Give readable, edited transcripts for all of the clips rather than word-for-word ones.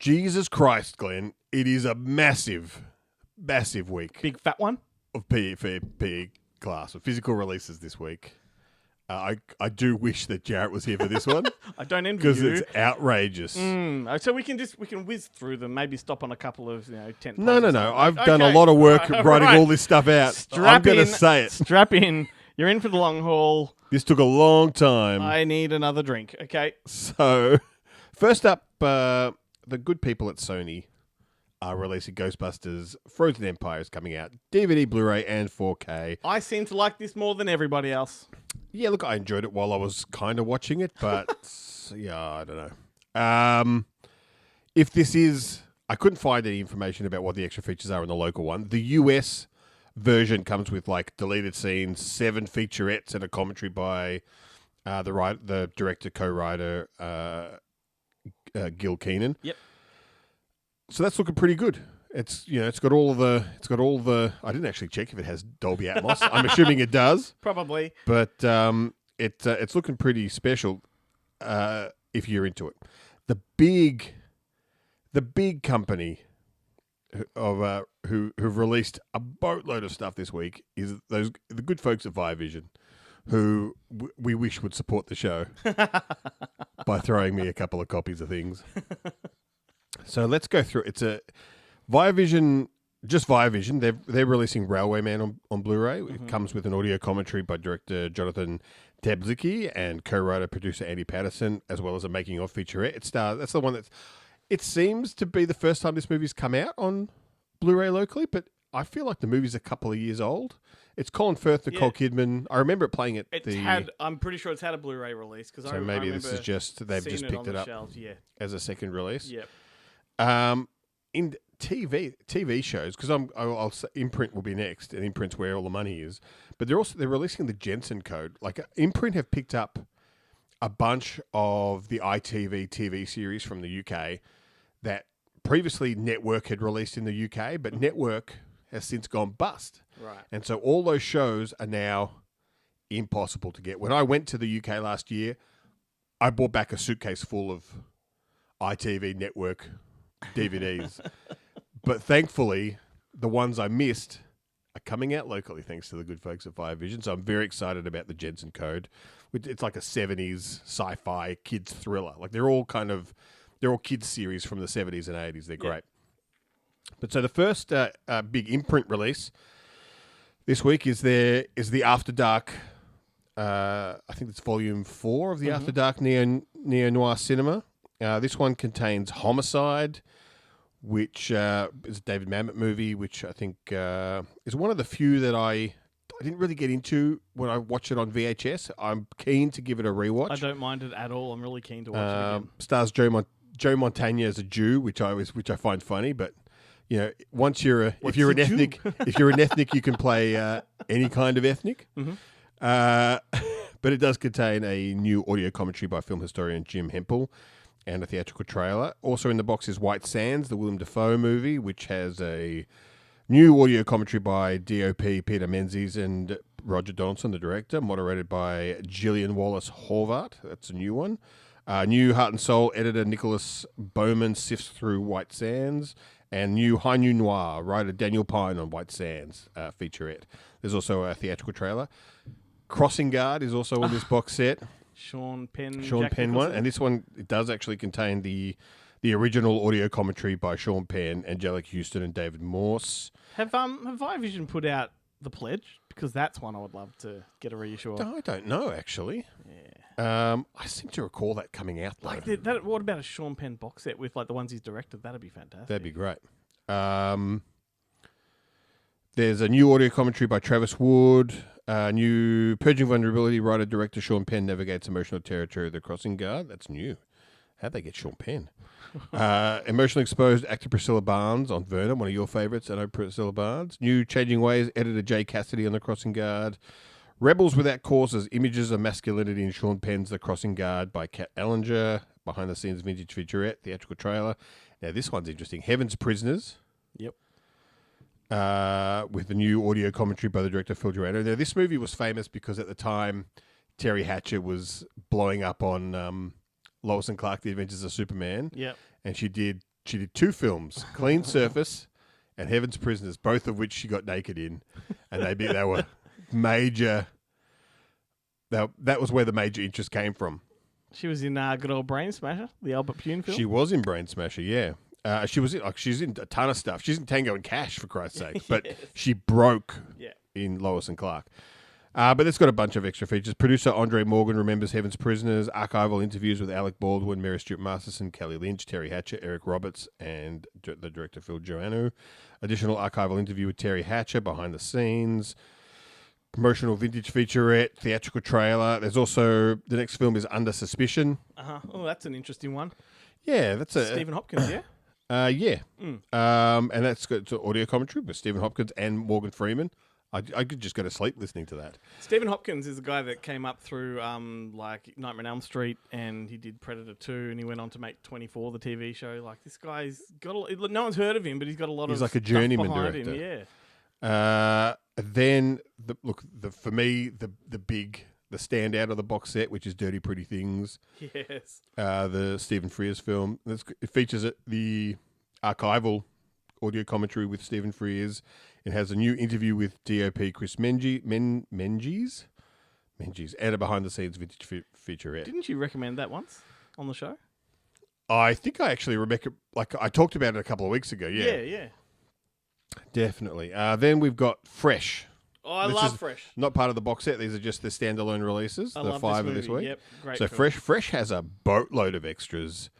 Jesus Christ, Glenn. It is a massive week Big fat one. of PE class, of physical releases this week. I do wish that Jarret was here for this one. I don't envy Because you. it's outrageous. So we can whiz through them. Maybe stop on a couple of 10. No. I've done a lot of work writing all this stuff out. I'm going to say it. Strap in. You're in for the long haul. This took a long time. I need another drink. Okay. So, first up, the good people at Sony are releasing Ghostbusters Frozen Empire is coming out. DVD, Blu-ray, and 4K. I seem to like this more than everybody else. Yeah, look, I enjoyed it while I was kind of watching it, but yeah, I don't know. If this is... I couldn't find any information about what the extra features are in the local one. The US version comes with like deleted scenes, 7 featurettes, and a commentary by the director, co-writer Gil Keenan. Yep. So that's looking pretty good. It's got all the. I didn't actually check if it has Dolby Atmos. I'm assuming it does. Probably. But it's looking pretty special if you're into it. The big company who've released a boatload of stuff this week is the good folks at ViaVision, who we wish would support the show by throwing me a couple of copies of things. So let's go through. It's a ViaVision, just ViaVision. They're releasing Railway Man on Blu-ray. Mm-hmm. It comes with an audio commentary by director Jonathan Tebzicki and co-writer producer Andy Patterson, as well as a making-of featurette. That's the one that's. It seems to be the first time this movie's come out on Blu-ray locally, but I feel like the movie's a couple of years old. It's Colin Firth, Nicole Kidman. I remember it playing at I'm pretty sure it's had a Blu-ray release because so maybe this is just they've just picked it up as a second release. Yep. In TV shows, because I'll say Imprint will be next, and Imprint's where all the money is. But they're releasing the Jensen Code. Like Imprint have picked up a bunch of the ITV TV series from the UK that previously Network had released in the UK, but Network has since gone bust. Right. And so all those shows are now impossible to get. When I went to the UK last year, I brought back a suitcase full of ITV Network DVDs. But thankfully, the ones I missed are coming out locally thanks to the good folks at ViaVision. So I'm very excited about the Jensen Code. It's like a 70s sci-fi kids thriller. Like they're all kids series from the 70s and 80s. They're great. But so the first big Imprint release this week is the After Dark. I think it's volume 4 of the After Dark neo-noir cinema. This one contains Homicide, which is a David Mamet movie, which I think is one of the few that I didn't really get into when I watched it on VHS. I'm keen to give it a rewatch. I don't mind it at all. I'm really keen to watch it again. Stars Joe Montana as a Jew, which I find funny, but once if you're an ethnic, you can play any kind of ethnic. Mm-hmm. But it does contain a new audio commentary by film historian Jim Hempel and a theatrical trailer. Also in the box is White Sands, the Willem Dafoe movie, which has a new audio commentary by DOP Peter Menzies and Roger Donaldson, the director, moderated by Gillian Wallace Horvath. That's a new one. New Heart and Soul editor Nicholas Bowman sifts through White Sands. And new High New Noir, writer Daniel Pine on White Sands featurette. There's also a theatrical trailer. Crossing Guard is also on this box set. Sean Penn one. And this one, it does actually contain the original audio commentary by Sean Penn, Angelic Houston, and David Morse. Have ViaVision put out The Pledge? Because that's one I would love to get a reissue of. I don't know, actually. Yeah. I seem to recall that coming out, though. What about a Sean Penn box set with like the ones he's directed? That'd be fantastic. That'd be great. There's a new audio commentary by Travis Wood. New Purging Vulnerability writer-director Sean Penn navigates emotional territory of the Crossing Guard. That's new. How'd they get Sean Penn? Emotionally exposed actor Priscilla Barnes on Vernon, one of your favourites. I know Priscilla Barnes. New Changing Ways editor Jay Cassidy on The Crossing Guard. Rebels Without Causes, Images of Masculinity in Sean Penn's The Crossing Guard by Kat Ellinger. Behind-the-scenes vintage featurette, theatrical trailer. Now, this one's interesting. Heaven's Prisoners. Yep. With the new audio commentary by the director Phil Durano. Now, this movie was famous because at the time, Terry Hatcher was blowing up on Lois and Clark, The Adventures of Superman. Yep. And she did she did 2 films, Clean Surface and Heaven's Prisoners, both of which she got naked in, and they were major. That was where the major interest came from. She was in good old Brain Smasher, the Albert Pune film. She was in Brain Smasher, yeah. She's in a ton of stuff. She's in Tango and Cash, for Christ's sake. But she broke in Lois and Clark. But it's got a bunch of extra features. Producer Andre Morgan remembers Heaven's Prisoners, archival interviews with Alec Baldwin, Mary Stuart Masterson, Kelly Lynch, Terry Hatcher, Eric Roberts, and the director Phil Joannou. Additional archival interview with Terry Hatcher, behind the scenes. Promotional vintage featurette, theatrical trailer. There's also, the next film is Under Suspicion. Oh, that's an interesting one. Yeah, that's a... Stephen Hopkins, yeah? Yeah. And that's got audio commentary with Stephen Hopkins and Morgan Freeman. I could just go to sleep listening to that. Stephen Hopkins is the guy that came up through like Nightmare on Elm Street, and he did Predator 2, and he went on to make 24, the TV show. Like, this guy's got no one's heard of him, but he's got a lot of like a journeyman stuff behind director. him, yeah. Then for me the standout of the box set, which is Dirty Pretty Things. Yes. The Stephen Frears film. It features the archival audio commentary with Stephen Frears. It has a new interview with DOP Chris Menzies, and a behind-the-scenes vintage featurette. Didn't you recommend that once on the show? I think I actually, Rebecca, I talked about it a couple of weeks ago. Yeah. Definitely. Then we've got Fresh. Oh, I love Fresh. Not part of the box set. These are just the standalone releases. I the love 5 this of this movie. week. Yep, great So film. Fresh has a boatload of extras.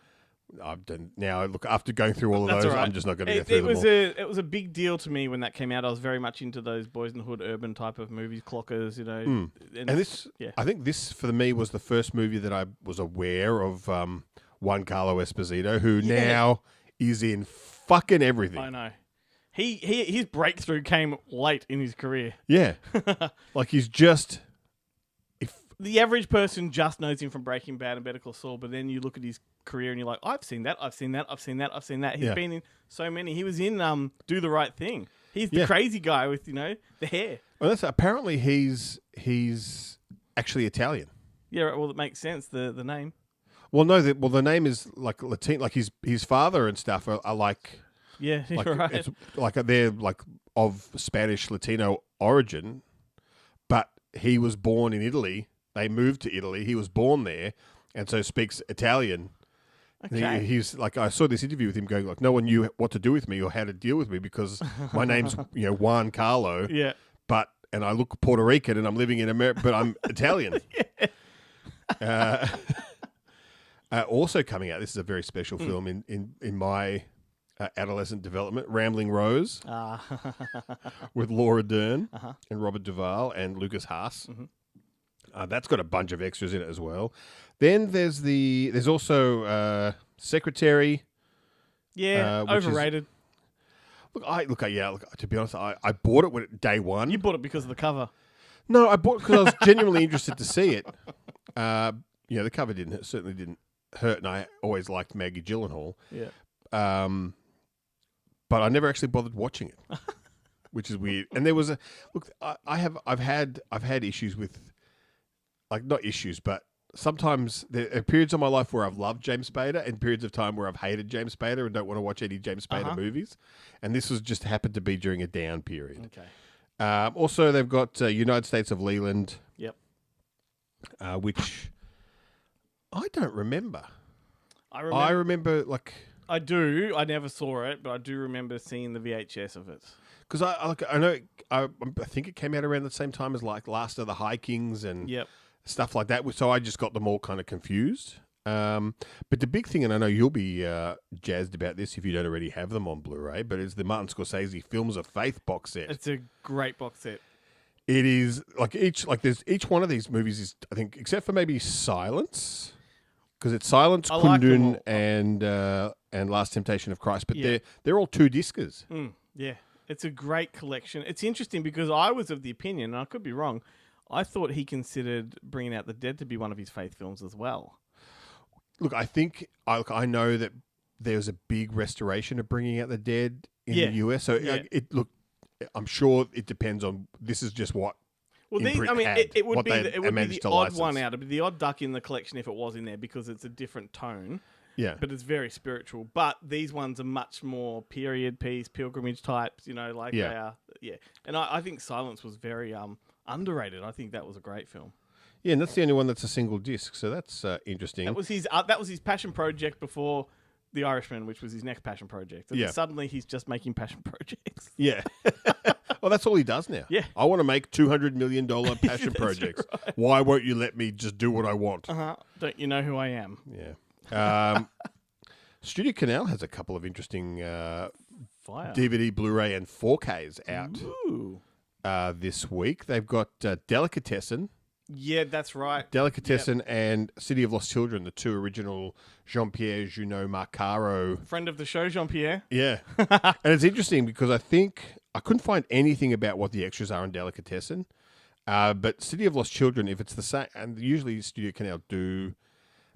I've done now. Look, after going through all of That's those, all right. I'm just not going to go through them all. It was a big deal to me when that came out. I was very much into those Boys in the Hood urban type of movies, clockers, you know. And this, I think this for me was the first movie that I was aware of. Juan Carlo Esposito, who now is in fucking everything. I know. His breakthrough came late in his career. Yeah, like he's just. The average person just knows him from Breaking Bad and Better Call Saul, but then you look at his career and you're like, I've seen that. He's been in so many. He was in Do the Right Thing. He's the crazy guy with, the hair. Well, apparently he's actually Italian. Yeah, well, it makes sense, the name. Well, no, the name is like Latin, like his father and stuff are like. Yeah, like, you're right. It's like they're like of Spanish Latino origin, but he was born in Italy. They moved to Italy. He was born there, and so speaks Italian. Okay. He's like, I saw this interview with him going like, no one knew what to do with me or how to deal with me because my name's Juan Carlo. Yeah. And I look Puerto Rican and I'm living in America, but I'm Italian. Also coming out, this is a very special film in my adolescent development, Rambling Rose with Laura Dern and Robert Duvall and Lucas Haas. Mm-hmm. That's got a bunch of extras in it as well. Then there's also Secretary. Yeah, overrated. To be honest, I bought it day one. You bought it because of the cover. No, I bought it because I was genuinely interested to see it. The cover certainly didn't hurt, and I always liked Maggie Gyllenhaal. Yeah. But I never actually bothered watching it, which is weird. And there was I've had issues with. Like, not issues, but sometimes there are periods of my life where I've loved James Spader and periods of time where I've hated James Spader and don't want to watch any James Spader movies. And this was just happened to be during a down period. Okay. Also, they've got United States of Leland. Yep. Which I don't remember. I remember, like... I do. I never saw it, but I do remember seeing the VHS of it. Because I know... I think it came out around the same time as, like, Last of the High Kings and... Yep. Stuff like that. So I just got them all kind of confused. But the big thing, and I know you'll be jazzed about this if you don't already have them on Blu-ray, but it's the Martin Scorsese Films of Faith box set. It's a great box set. It is each one of these movies is, I think, except for maybe Silence, because it's Silence, Kundun, and Last Temptation of Christ. But they're all 2-discers. Yeah, it's a great collection. It's interesting because I was of the opinion, and I could be wrong. I thought he considered Bringing Out the Dead to be one of his Faith films as well. Look, I know that there's a big restoration of Bringing Out the Dead in the US. So I'm sure it depends on. This is just what. Well, it would be the odd one out. It'd be the odd duck in the collection if it was in there because it's a different tone. Yeah. but it's very spiritual. But these ones are much more period piece, pilgrimage types. They are. Yeah, and I think Silence was very underrated. I think that was a great film. Yeah, and that's the only one that's a single disc, so that's interesting. That was his passion project before The Irishman, which was his next passion project. And suddenly he's just making passion projects. Yeah. Well, that's all he does now. Yeah. I want to make $200 million passion projects. Right. Why won't you let me just do what I want? Don't you know who I am? Yeah. StudioCanal has a couple of interesting DVD, Blu-ray, and 4Ks out this week. They've got Delicatessen. Yeah, that's right. Delicatessen and City of Lost Children, the two original Jean-Pierre Junot Marcaro. Friend of the show, Jean-Pierre. Yeah. And it's interesting because I couldn't find anything about what the extras are on Delicatessen. But City of Lost Children, if it's the same, and usually StudioCanal do,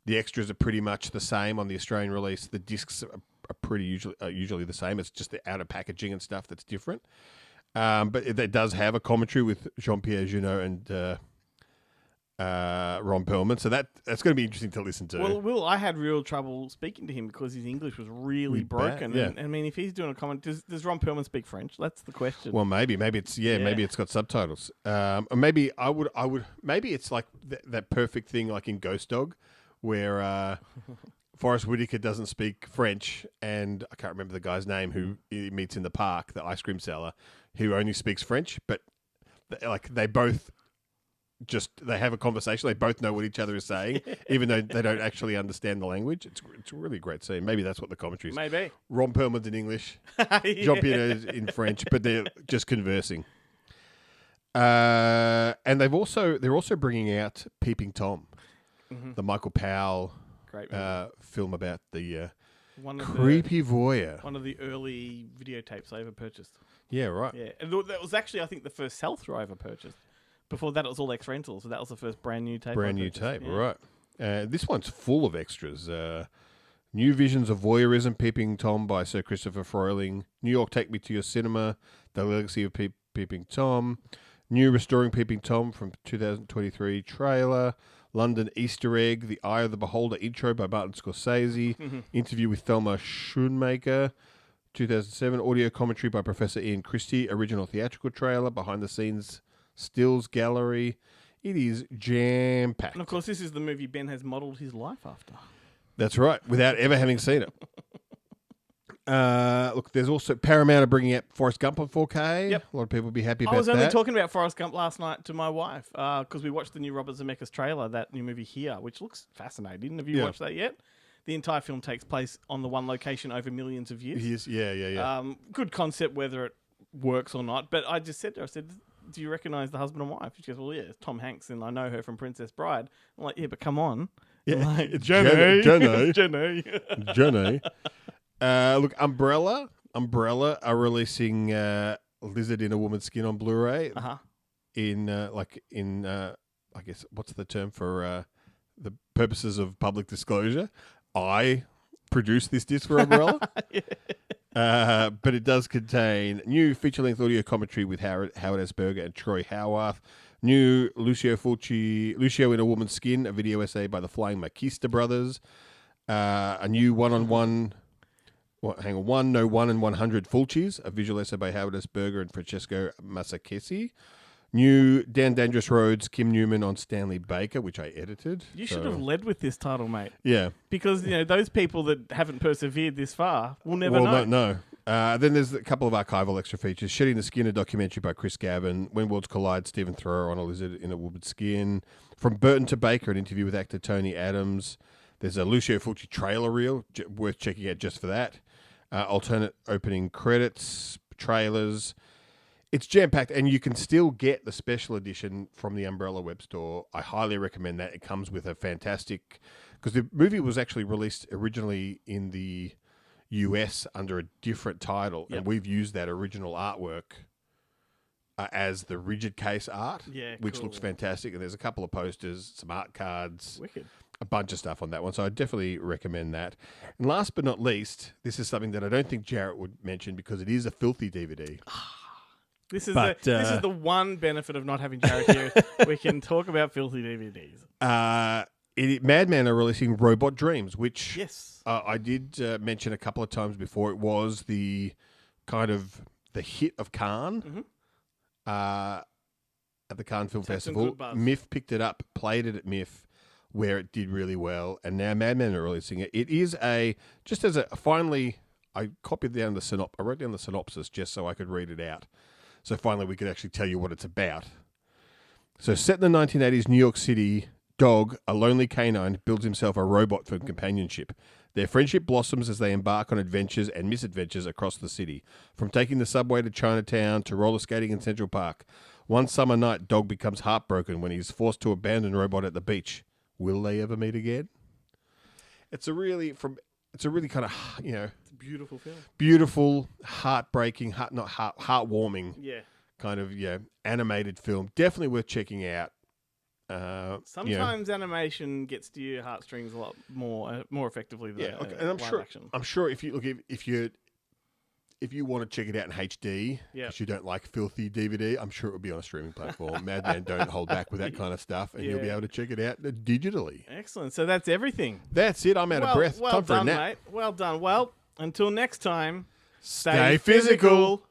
the extras are pretty much the same on the Australian release. The discs are pretty usually the same. It's just the outer packaging and stuff that's different. But it does have a commentary with Jean-Pierre Junot and Ron Perlman, so that's going to be interesting to listen to. Well, Will, I had real trouble speaking to him because his English was really broken. Yeah. And I mean, if he's doing a comment, does Ron Perlman speak French? That's the question. Well, maybe it's got subtitles. Or maybe maybe it's like that perfect thing, like in Ghost Dog, where Forrest Whitaker doesn't speak French, and I can't remember the guy's name who he meets in the park, the ice cream seller, who only speaks French, but they both. They have a conversation. They both know what each other is saying, even though they don't actually understand the language. It's a really great scene. Maybe that's what the commentary is. Maybe. Ron Perlman's in English, Jean-Pierre is in French, but they're just conversing. And they're also bringing out Peeping Tom, the Michael Powell film about the creepy voyeur. One of the early videotapes I ever purchased. Yeah, right. Yeah, and that was actually, I think, the first sell-through I ever purchased. Before that, it was all X-Rental, so that was the first brand new tape. Right. This one's full of extras. New Visions of Voyeurism, Peeping Tom by Sir Christopher Froeling. New York, Take Me to Your Cinema, The Legacy of Peeping Tom. New Restoring Peeping Tom from 2023 trailer. London Easter Egg, The Eye of the Beholder intro by Martin Scorsese. Interview with Thelma Schoonmaker. 2007 audio commentary by Professor Ian Christie. Original theatrical trailer, behind the scenes stills gallery. It is jam-packed. And of course, this is the movie Ben has modelled his life after. That's right, without ever having seen it. Look, there's also Paramount are bringing out Forrest Gump on 4K. Yep. A lot of people will be happy about that. I was only talking about Forrest Gump last night to my wife because we watched the new Robert Zemeckis trailer, that new movie Here, which looks fascinating. Have you watched that yet? The entire film takes place on the one location over millions of years. Yeah. Good concept, whether it works or not. But I just said to her, do you recognise the husband and wife? She goes, well, yeah, it's Tom Hanks, and I know her from Princess Bride. I'm like, yeah, but come on. Yeah, like, it's Jenny. Jenny. Look, Umbrella are releasing Lizard in a Woman's Skin on Blu-ray. I guess, what's the term for the purposes of public disclosure? I produced this disc for Umbrella. But it does contain new feature-length audio commentary with Howard S. Berger and Troy Howarth. New Lucio in a Woman's Skin, a video essay by the Flying Makista brothers. A new one-on-one, One, No, 1 and 100 Fulcis, a visual essay by Howard S. Berger and Francesco Masakesi. New Dan Dangerous Roads, Kim Newman on Stanley Baker, which I edited. You should have led with this title, mate. Yeah. Because, those people that haven't persevered this far will never know. No. Then there's a couple of archival extra features. Shedding the Skin, a documentary by Chris Gavin. When Worlds Collide, Stephen Thrower on a Lizard in a Woman's Skin. From Burton to Baker, an interview with actor Tony Adams. There's a Lucio Fulci trailer reel, worth checking out just for that. Alternate opening credits, trailers. It's jam-packed, and you can still get the special edition from the Umbrella web store. I highly recommend that. It comes with a fantastic... Because the movie was actually released originally in the US under a different title, and we've used that original artwork as the rigid case art, which looks fantastic. And there's a couple of posters, some art cards, wicked, a bunch of stuff on that one. So I definitely recommend that. And last but not least, this is something that I don't think Jarret would mention because it is a filthy DVD. This is the one benefit of not having Jarret here. We can talk about filthy DVDs. Madman are releasing Robot Dreams, which Yes. I did mention a couple of times before. It was the kind of the hit of Cannes at the Cannes Film Had some Festival. good buzz. MIF picked it up, played it at MIF, where it did really well, and now Madman are releasing it. It is finally, I copied down I wrote down the synopsis just so I could read it out. So finally we could actually tell you what it's about. So set in the 1980s New York City, Dog, a lonely canine, builds himself a robot for companionship. Their friendship blossoms as they embark on adventures and misadventures across the city. From taking the subway to Chinatown to roller skating in Central Park. One summer night, Dog becomes heartbroken when he's forced to abandon Robot at the beach. Will they ever meet again? It's a really kind of, It's a beautiful film. beautiful, heartbreaking, heartwarming Yeah. kind of, animated film. Definitely worth checking out. Sometimes animation gets to your heartstrings a lot more effectively than and live action. I'm sure if you want to check it out in HD, Yeah. because you don't like filthy DVD, I'm sure it will be on a streaming platform. Madman don't hold back with that kind of stuff, and you'll be Yeah. able to check it out digitally. Excellent. So that's everything. That's it. I'm out of breath. Well Time for done, a nap. mate. Well done. Well, until next time, Stay physical.